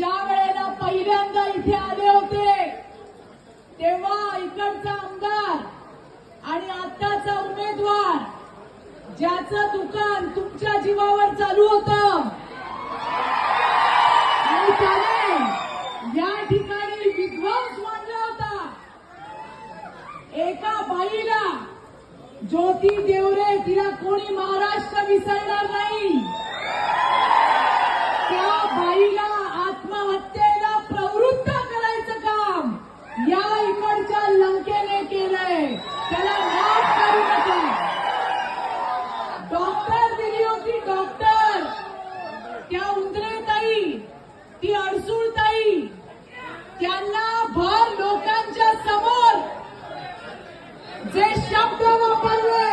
ज्या वेळेला पहिल्यांदा इथे आले होते तेव्हा इकडचा आमदार आणि आताचा उमेदवार ज्याचं दुकान तुमच्या जीवावर चालू होतं आणि त्याने या ठिकाणी विध्वंस मांडला होता, एका बाईला ज्योती देवरे, तिला कोणी महाराष्ट्र विसरणार नाही, त्या बाईला आत्महत्येला प्रवृत्त करायचं काम या इकडच्या लंकेने केलंय. त्याला माफ करू नका. डॉक्टर दिली होती, डॉक्टर, त्या उंदरेताई, ती अडसूळताई, त्यांना भर लोकांच्या समोर जे शब्द वापरले